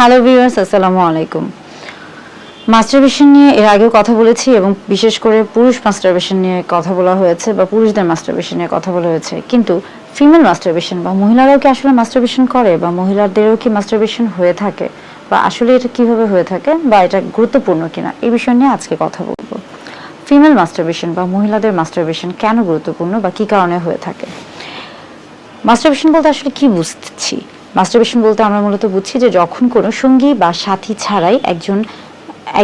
Hello viewers, আসসালামু আলাইকুম। Masturbation নিয়ে এর আগেও কথা বলেছি এবং বিশেষ করে পুরুষ মাস্টারবেশন নিয়ে কথা বলা হয়েছে বা পুরুষদের মাস্টারবেশন নিয়ে কথা বলা হয়েছে, কিন্তু ফিমেল মাস্টারবেশন বা মহিলারাও কি আসলে মাস্টারবেশন করে বা মহিলাদেরও কি মাস্টারবেশন হয়ে থাকে বা আসলে এটা কিভাবে হয়ে থাকে বা এটা গুরুত্বপূর্ণ কিনা এই বিষয় নিয়ে আজকে কথা বলবো। ফিমেল মাস্টারবেশন বা মহিলাদের মাস্টারবেশন কেন গুরুত্বপূর্ণ বা কি কারণে হয়ে থাকে। মাস্টারবেশন বলতে আসলে কি বুঝছি? মাস্টারবেশন বলতে আমরা মূলত বুঝছি যে যখন কোনো সঙ্গী বা সাথী ছাড়াই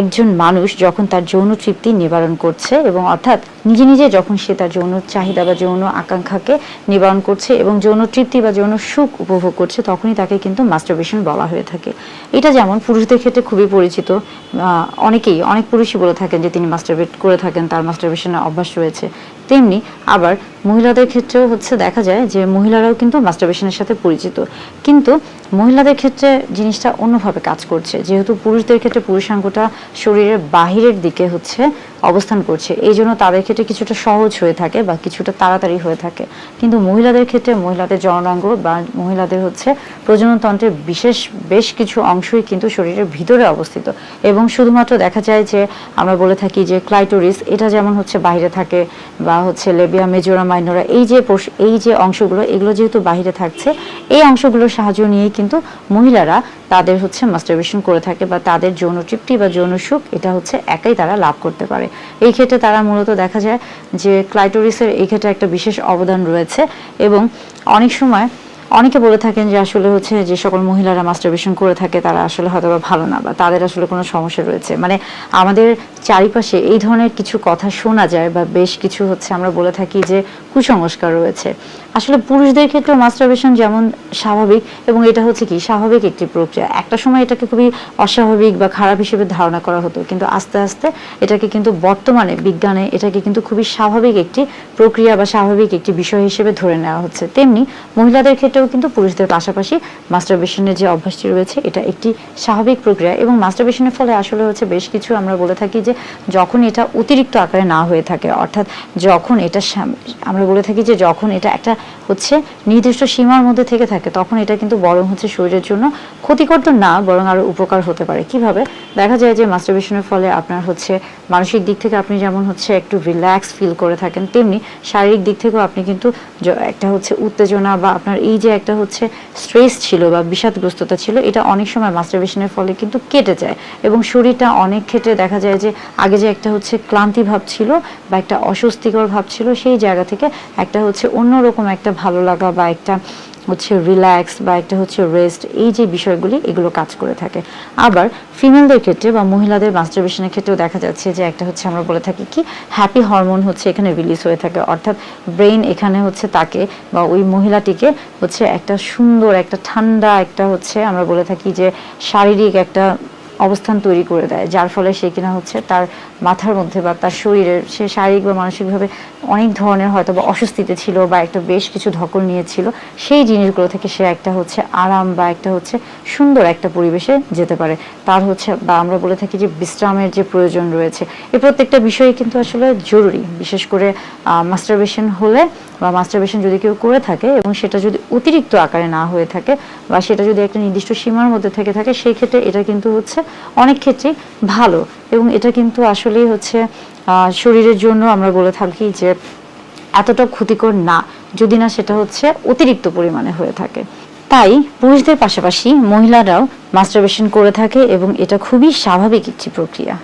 একজন মানুষ যখন তার যৌন তৃপ্তি নিবারণ করছে এবং অর্থাৎ নিজে নিজে যখন সে তার যৌন চাহিদা বা যৌন আকাঙ্ক্ষাকে নিবারণ করছে এবং যৌন তৃপ্তি বা যৌন সুখ উপভোগ করছে, তখনই তাকে কিন্তু মাস্টারবেশন বলা হয়ে থাকে। এটা যেমন পুরুষদের ক্ষেত্রে খুবই পরিচিত, অনেক পুরুষই বলে থাকেন যে তিনি মাস্টারবেট করে থাকেন, তার মাস্টারবেশনের অভ্যাস রয়েছে। তেমনি আবার মহিলাদের ক্ষেত্রেও দেখা যায় যে মহিলারাও কিন্তু মাস্টারবেশনের সাথে পরিচিত, কিন্তু মহিলাদের ক্ষেত্রে জিনিসটা অন্যভাবে কাজ করছে। যেহেতু পুরুষদের ক্ষেত্রে পুরুষাঙ্গটা শরীরের বাহিরের দিকে অবস্থান করছে, এই জন্য তাদের ক্ষেত্রে কিছুটা সহজ হয়ে থাকে বা কিছুটা তাড়াতাড়ি হয়ে থাকে, কিন্তু মহিলাদের ক্ষেত্রে মহিলাদের জননাঙ্গ বা মহিলাদের প্রজননতন্ত্রের বেশ কিছু অংশই কিন্তু শরীরের ভিতরে অবস্থিত এবং শুধুমাত্র দেখা যায় যে আমরা বলে থাকি যে ক্লাইটোরিস, এটা যেমন বাইরে থাকে বা লেবিয়া মেজোরা মাইনোরা, এই যে অংশগুলো, এগুলো যেহেতু বাহিরে থাকছে, এই অংশগুলোর সাহায্য নিয়েই কিন্তু মহিলারা তাদের মাস্টারবেশন করে থাকে বা তাদের যৌন তৃপ্তি বা যৌন সুখ এটা একাই তারা লাভ করতে পারে। এই ক্ষেত্রে তারা মূলত দেখা যায় যে ক্লাইটোরিসের এই ক্ষেত্রে একটা বিশেষ অবদান রয়েছে এবং অনেক সময় অনেকে বলে থাকেন যে আসলে যে সকল মহিলারা মাস্টারবেশন করে থাকে তারা আসলে হয়তো বা ভালো না বা তাদের আসলে কোনো সমস্যা রয়েছে। মানে আমাদের চারিপাশে এই ধরনের কিছু কথা শোনা যায় বা বেশ কিছু আমরা বলে থাকি যে কুসংস্কার রয়েছে। আসলে পুরুষদের ক্ষেত্রে মাস্টারবেশন যেমন স্বাভাবিক এবং এটা কি স্বাভাবিক একটি প্রক্রিয়া। একটা সময় এটাকে খুবই অস্বাভাবিক বা খারাপ হিসেবে ধারণা করা হতো, কিন্তু আস্তে আস্তে এটাকে কিন্তু বর্তমানে বিজ্ঞানে এটাকে কিন্তু খুবই স্বাভাবিক একটি প্রক্রিয়া বা স্বাভাবিক একটি বিষয় হিসেবে ধরে নেওয়া হচ্ছে। তেমনি মহিলাদের ক্ষেত্রেও কিন্তু পুরুষদের পাশাপাশি মাস্টারবেশনের যে অভ্যাসটি রয়েছে এটা একটি স্বাভাবিক প্রক্রিয়া এবং মাস্টারবেশনের ফলে আসলে বেশ কিছু আমরা বলে থাকি যে যখন এটা অতিরিক্ত আকারে না হয়ে থাকে, অর্থাৎ যখন এটা আমরা বলে থাকি যে যখন এটা একটা নির্দিষ্ট সীমার মধ্যে থেকে থাকে, তখন এটা কিন্তু বরং শরীরের জন্য ক্ষতিকর তো না, বরং আরো উপকার হতে পারে। কিভাবে? দেখা যায় যে মাস্টারবেশনের ফলে আপনার মানসিক দিক থেকে আপনি যেমন একটু রিল্যাক্স ফিল করে থাকেন, তেমনি শারীরিক দিক থেকেও আপনি কিন্তু একটা উত্তেজনা বা আপনার এই যে একটা স্ট্রেস ছিল বা বিষাদগ্রস্ততা ছিল, এটা অনেক সময় মাস্টারবেশনের ফলে কিন্তু কেটে যায় এবং শরীরটা অনেক ক্ষেত্রে দেখা যায় যে আগে যে একটা ক্লান্তি ভাব ছিল বা একটা অস্বস্তিকর ভাব ছিল, সেই জায়গা থেকে একটা অন্যরকম একটা ভালো লাগা বা একটা রিল্যাক্স বা একটা রেস্ট, এই যে বিষয়গুলি এগুলো কাজ করে থাকে। আবার ফিমেলদের ক্ষেত্রে বা মহিলাদের মাস্টারবেশনের ক্ষেত্রেও দেখা যাচ্ছে যে একটা আমরা বলে থাকি কি হ্যাপি হরমোন এখানে রিলিজ হয়ে থাকে, অর্থাৎ ব্রেইন এখানে তাকে বা ওই মহিলাটিকে একটা সুন্দর একটা ঠান্ডা একটা আমরা বলে থাকি যে শারীরিক একটা অবস্থান তৈরি করে দেয়, যার ফলে সে কিনা তার মাথার মধ্যে বা তার শরীরের সে শারীরিক বা মানসিকভাবে অনেক ধরনের হয়তো বা অস্বস্তিতে ছিল বা একটা বেশ কিছু ধকল নিয়েছিল, সেই জিনিসগুলো থেকে সে একটা আরাম বা একটা সুন্দর একটা পরিবেশে যেতে পারে। তার বা আমরা বলে থাকি যে বিশ্রামের যে প্রয়োজন রয়েছে, এই প্রত্যেকটা বিষয় কিন্তু আসলে জরুরি, বিশেষ করে মাস্টারবেশন হলে বা মাস্টারবেশন যদি কেউ করে থাকে এবং সেটা যদি অতিরিক্ত আকারে না হয়ে থাকে বা সেটা যদি একটা নির্দিষ্ট সীমার মধ্যে থেকে থাকে, সেই ক্ষেত্রে এটা কিন্তু অনেক ক্ষেত্রেই ভালো এবং এটা কিন্তু আসলেই শরীরের জন্য আমরা বলে থাকি যে এতটা ক্ষতিকর না, যদি না সেটা অতিরিক্ত পরিমাণে হয়ে থাকে। তাই পুরুষদের পাশাপাশি মহিলারাও মাস্টারবেশন করে থাকে এবং এটা খুবই স্বাভাবিক একটি প্রক্রিয়া।